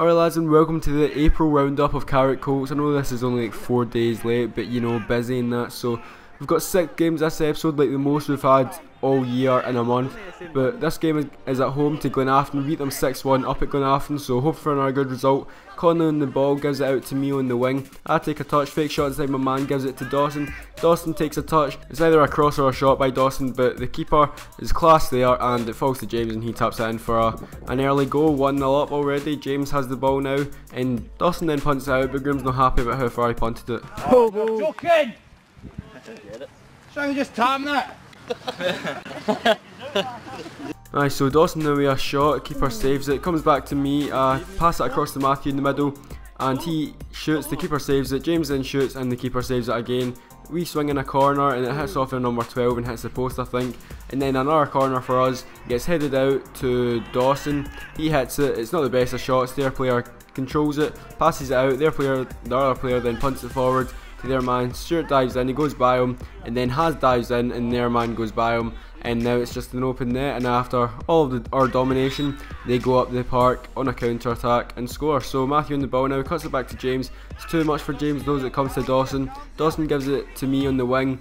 Alright lads, and welcome to the April roundup of Carrick Colts. I know this is only like 4 days late, but you know, busy and that, so we've got 6 games this episode, like the most we've had all year in a month. But this game is at home to Glenafton. We beat them 6-1 up at Glenafton, so hope for another good result. Conley on the ball, gives it out to me on the wing. I take a touch, fake shot inside my man, gives it to Dawson. Dawson takes a touch. It's either a cross or a shot by Dawson, but the keeper is class there, and it falls to James and he taps it in for an early goal. 1-0 up already. James has the ball now, and Dawson then punts it out, but Groom's not happy about how far he punted it. Oh, you're joking! Trying to just time that. Aye, so Dawson now with a shot, keeper saves it, comes back to me, pass it across to Matthew in the middle, and he shoots, the keeper saves it, James then shoots and the keeper saves it again. We swing in a corner and it hits off in number 12 and hits the post, I think, and then another corner for us, gets headed out to Dawson, he hits it, it's not the best of shots, their player controls it, passes it out, the other player then punts it forward to their man. Stuart dives in, he goes by him, and then Has dives in and their man goes by him, and now it's just an open net, and after all of our domination they go up the park on a counter attack and score. So Matthew on the ball now, cuts it back to James. It's too much for James though as it comes to Dawson. Dawson gives it to me on the wing,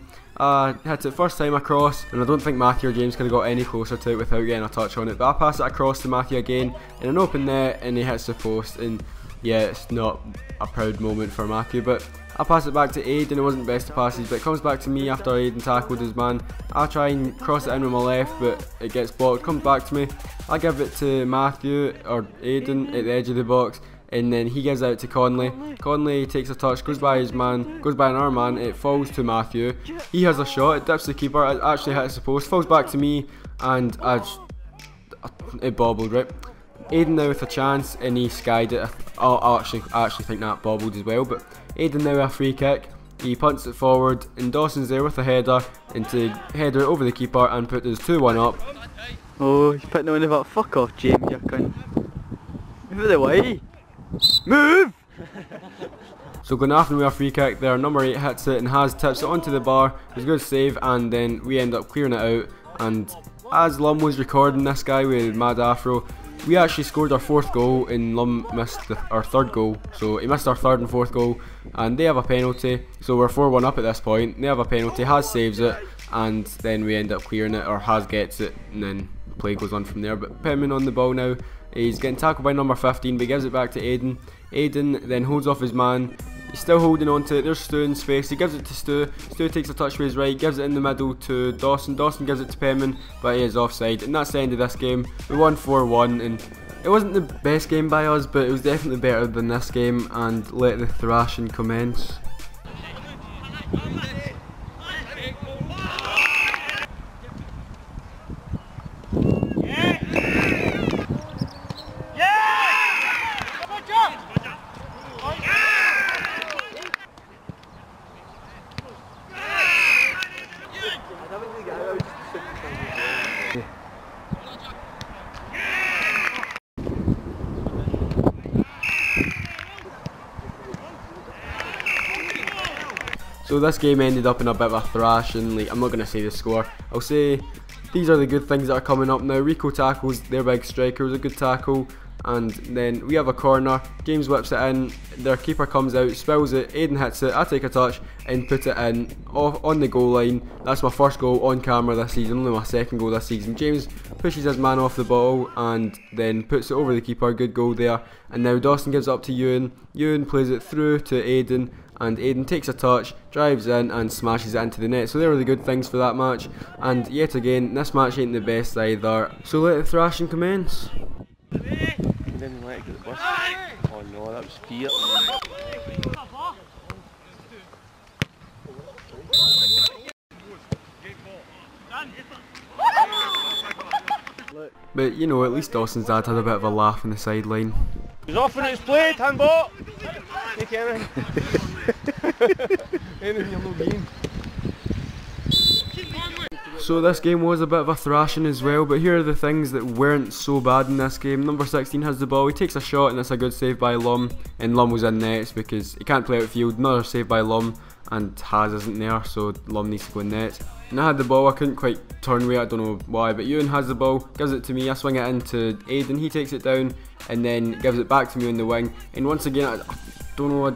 hits it first time across, and I don't think Matthew or James could have got any closer to it without getting a touch on it, but I pass it across to Matthew again in an open net and he hits the post, and yeah, it's not a proud moment for Matthew, but I pass it back to Aiden. It wasn't best of passes, but it comes back to me after Aiden tackled his man. I try and cross it in with my left, but it gets blocked, comes back to me. I give it to Matthew, or Aiden, at the edge of the box, and then he gives it out to Conley. Conley takes a touch, goes by his man, goes by another man, it falls to Matthew. He has a shot, it dips the keeper, it actually hits the post, falls back to me, and it bobbled, right? Aiden now with a chance, and he skied it. I actually think that bobbled as well, but Aiden now with a free kick, he punts it forward, and Dawson's there with a header, and to header it over the keeper and put us 2-1 up. Oh, he's putting on about fuck off, James, you cunt. Move it away! Move! So Glenafton with a free kick there, number 8 hits it and Has tips it onto the bar. It's a good save, and then we end up clearing it out, and as Lum was recording this guy with Mad Afro, we actually scored our 4th goal and Lum missed our 3rd goal, so he missed our 3rd and 4th goal, and they have a penalty, so we're 4-1 up at this point. They have a penalty, Has saves it, and then we end up clearing it, or Has gets it, and then the play goes on from there. But Penman on the ball now, he's getting tackled by number 15, but he gives it back to Aiden. Aiden then holds off his man, he's still holding on to it, there's Stu in space, he gives it to Stu, Stu takes a touch with his right, gives it in the middle to Dawson, Dawson gives it to Penman, but he is offside, and that's the end of this game. We won 4-1, and it wasn't the best game by us, but it was definitely better than this game, and let the thrashing commence. So this game ended up in a bit of a thrash, and like, I'm not going to say the score, I'll say these are the good things that are coming up now. Rico tackles their big striker, was a good tackle, and then we have a corner, James whips it in, their keeper comes out, spills it, Aiden hits it, I take a touch and put it in on the goal line. That's my 1st goal on camera this season, only my 2nd goal this season. James pushes his man off the ball and then puts it over the keeper, good goal there. And now Dawson gives it up to Ewan, Ewan plays it through to Aiden, and Aiden takes a touch, drives in and smashes it into the net. So there were the good things for that match, and yet again this match ain't the best either, so let the thrashing commence. Didn't let it get the bus. Oh no, that was fear. But you know, at least Dawson's dad had a bit of a laugh on the sideline. He's off and it's played, handball! Take anything. Anything you're no game. So this game was a bit of a thrashing as well, but here are the things that weren't so bad in this game. Number 16 has the ball, he takes a shot and it's a good save by Lum, and Lum was in nets because he can't play outfield. Another save by Lum, and Haz isn't there, so Lum needs to go in net. And I had the ball, I couldn't quite turn away, I don't know why, but Ewan has the ball, gives it to me, I swing it into Aiden, he takes it down and then gives it back to me on the wing. And once again, I don't know,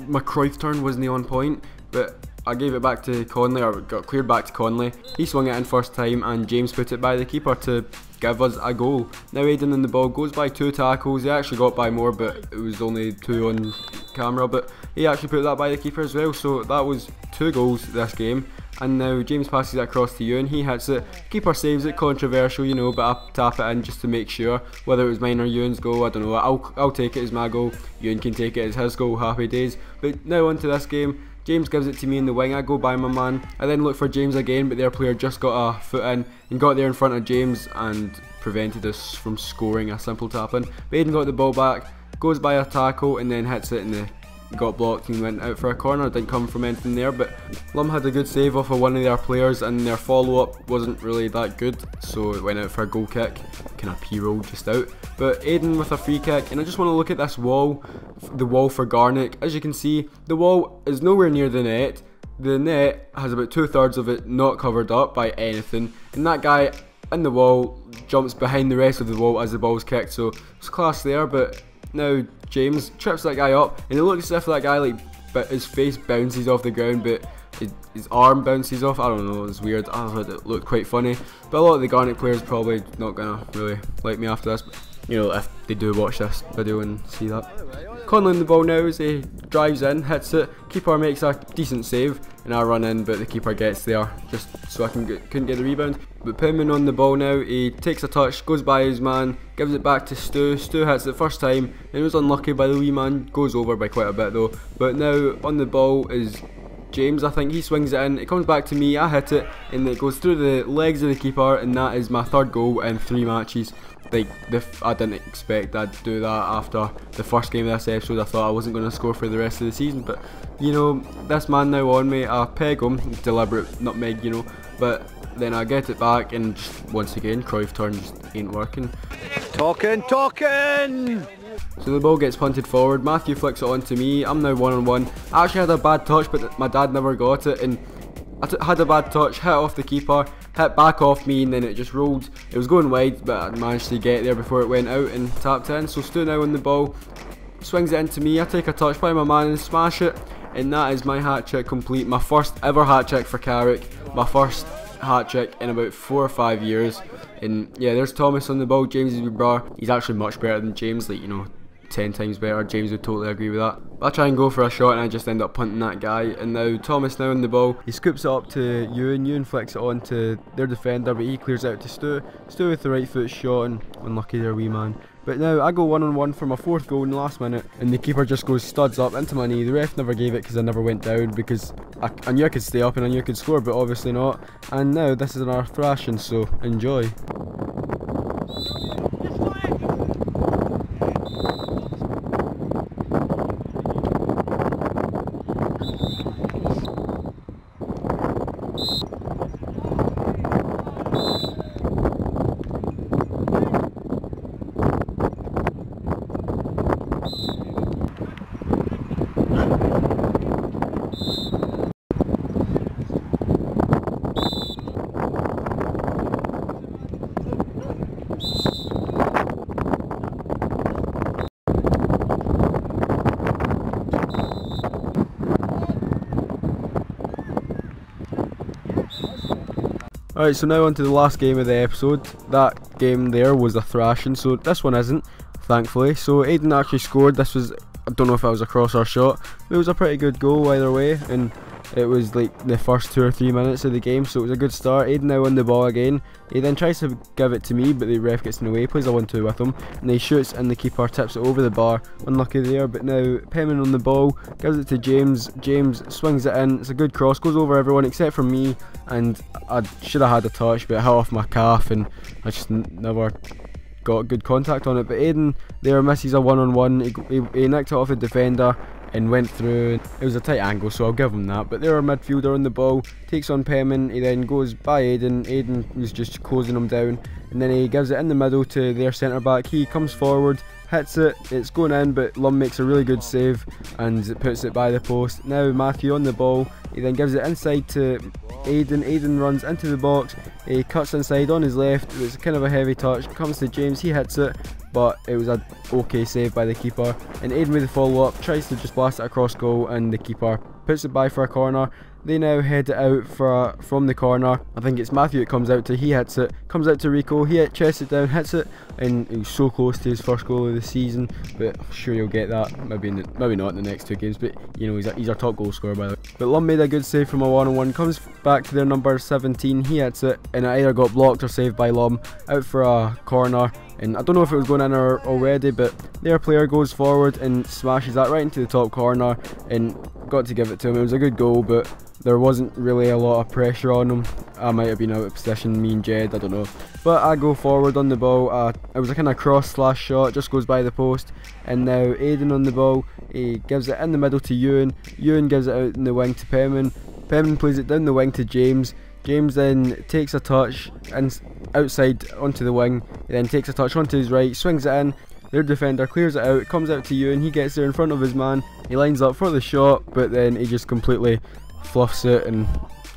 my Cruyff turn wasn't on point, but I gave it back to Conley, or got cleared back to Conley. He swung it in first time and James put it by the keeper to give us a goal. Now Aiden in the ball goes by 2 tackles, he actually got by more but it was only 2 on camera, but he actually put that by the keeper as well, so that was 2 goals this game. And now James passes it across to Ewan, he hits it, keeper saves it, controversial you know, but I tap it in just to make sure, whether it was mine or Ewan's goal, I don't know, I'll take it as my goal, Ewan can take it as his goal, happy days. But now on to this game, James gives it to me in the wing, I go by my man, I then look for James again, but their player just got a foot in and got there in front of James and prevented us from scoring a simple tap in. But Aiden got the ball back, goes by a tackle and then hits it and the got blocked and went out for a corner. Didn't come from anything there, but Lum had a good save off of one of their players and their follow-up wasn't really that good, so it went out for a goal kick, kind of p-rolled just out. But Aiden with a free kick, and I just want to look at this wall, the wall for Carrick. As you can see, the wall is nowhere near the net. The net has about 2/3 of it not covered up by anything, and that guy in the wall jumps behind the rest of the wall as the ball's kicked, so it's class there. But now James trips that guy up and it looks as if that guy, like, but his face bounces off the ground but his arm bounces off. I don't know, it's weird. I thought it looked quite funny, but a lot of the Carrick players probably not gonna really like me after this, but, you know, if they do watch this video and see that. Conley in the ball now as he drives in, hits it, keeper makes a decent save and I run in but the keeper gets there just so I couldn't get the rebound. But Penman on the ball now, he takes a touch, goes by his man, gives it back to Stu. Stu hits it first time and it was unlucky by the wee man, goes over by quite a bit though. But now on the ball is James, I think. He swings it in, it comes back to me, I hit it and it goes through the legs of the keeper, and that is my 3rd goal in 3 matches. Like, I didn't expect I'd do that after the first game of this episode. I thought I wasn't going to score for the rest of the season, but you know, this man now on me, I peg him, deliberate nutmeg, you know, but then I get it back and just, once again, Cruyff turn just ain't working. Talking! So the ball gets punted forward, Matthew flicks it on to me, I'm now 1-on-1. I actually had a bad touch but my dad never got it, and I had a bad touch, hit off the keeper, hit back off me, and then it just rolled. It was going wide but I managed to get there before it went out and tapped in. So Stu now on the ball, swings it into me, I take a touch by my man and smash it, and that is my hat trick complete. My first ever hat trick for Carrick, my first hat trick in about 4 or 5 years. And yeah, there's Thomas on the ball, James' wee brother. He's actually much better than James, like, you know, 10 times better. James would totally agree with that. I try and go for a shot and I just end up punting that guy, and now Thomas now on the ball, he scoops it up to Ewan flicks it on to their defender but he clears it out to Stu with the right foot shot, and unlucky there wee man. But now I go 1-on-1 for my 4th goal in the last minute and the keeper just goes studs up into my knee. The ref never gave it because I never went down, because I knew I could stay up and I knew I could score, but obviously not. And now this is another thrashing, so enjoy. Alright, so now on to the last game of the episode. That game there was a thrashing, so this one isn't, thankfully. So Aiden actually scored. This was, I don't know if it was a cross or shot, but it was a pretty good goal either way, and it was like the first 2 or 3 minutes of the game, so it was a good start. Aiden now on the ball again. He then tries to give it to me, but the ref gets in the way, plays a 1-2 with him, and he shoots and the keeper tips it over the bar. Unlucky there, but now Penman on the ball, gives it to James. James swings it in, it's a good cross, goes over everyone except for me, and I should have had a touch, but it hit off my calf and I just never got good contact on it. But Aiden there misses a 1-on-1, he nicked it off the defender and went through. It was a tight angle, so I'll give him that. But there, our midfielder on the ball takes on Penman, he then goes by Aiden. Aiden was just closing him down, and then he gives it in the middle to their centre back. He comes forward, hits it, it's going in, but Lum makes a really good save and it puts it by the post. Now Matthew on the ball, he then gives it inside to Aiden. Aiden runs into the box, he cuts inside on his left, it's kind of a heavy touch, comes to James, he hits it, but it was an okay save by the keeper, and Aiden with the follow up tries to just blast it across goal, and the keeper puts it by for a corner. They now head it out from the corner. I think it's Matthew it comes out to, he hits it, comes out to Rico, he chests it down, hits it, and he's so close to his first goal of the season, but I'm sure he'll get that, maybe not in the next 2 games, but you know, he's our top goal scorer by the way. But Lum made a good save from a 1-on-1, comes back to their number 17, he hits it, and it either got blocked or saved by Lum, out for a corner, and I don't know if it was going in already, but their player goes forward and smashes that right into the top corner, and got to give it to him. It was a good goal, but there wasn't really a lot of pressure on him. I might have been out of position, me and Jed, I don't know. But I go forward on the ball, it was a kind of cross / shot, just goes by the post, and now Aiden on the ball, he gives it in the middle to Ewan, Ewan gives it out in the wing to Penman, Penman plays it down the wing to James, James then takes a touch and outside onto the wing, he then takes a touch onto his right, swings it in, their defender clears it out, it comes out to Ewan, he gets there in front of his man, he lines up for the shot, but then he just completely fluffs it, and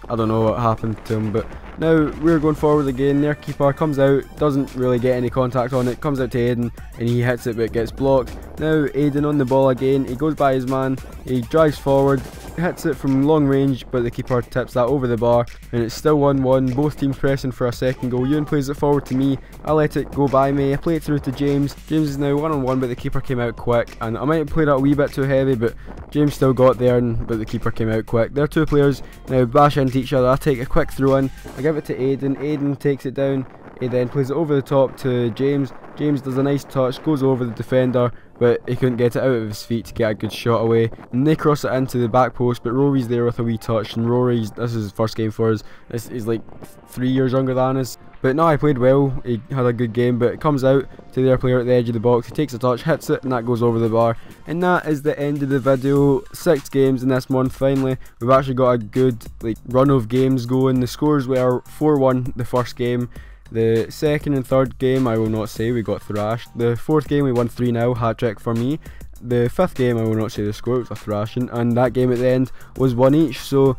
I don't know what happened to him. But now we're going forward again, their keeper comes out, doesn't really get any contact on it, comes out to Aiden and he hits it but gets blocked. Now Aiden on the ball again, he goes by his man, he drives forward, hits it from long range, but the keeper tips that over the bar, and it's still 1-1, both teams pressing for a second goal. Ewan plays it forward to me, I let it go by me, I play it through to James, James is now 1-on-1, but the keeper came out quick, and I might have played it a wee bit too heavy, but James still got there, but the keeper came out quick. Their 2 players now bash into each other, I take a quick throw in, I give it to Aiden, Aiden takes it down, he then plays it over the top to James, James does a nice touch, goes over the defender, but he couldn't get it out of his feet to get a good shot away, and they cross it into the back post, but Rory's there with a wee touch, and Rory's, this is his first game for us, he's like 3 years younger than us, but no, he played well, he had a good game, but it comes out to their player at the edge of the box, he takes a touch, hits it, and that goes over the bar, and that is the end of the video. 6 games in this month, finally, we've actually got a good run of games going. The scores were 4-1 the first game, the second and third game I will not say, we got thrashed. The fourth game we won 3-0, hat-trick for me. The fifth game I will not say the score, it was a thrashing, and that game at the end was 1 each, so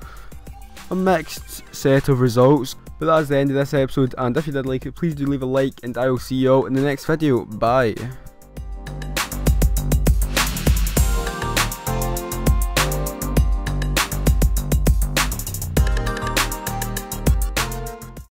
a mixed set of results. But that's the end of this episode, and if you did like it, please do leave a like, and I will see you all in the next video. Bye.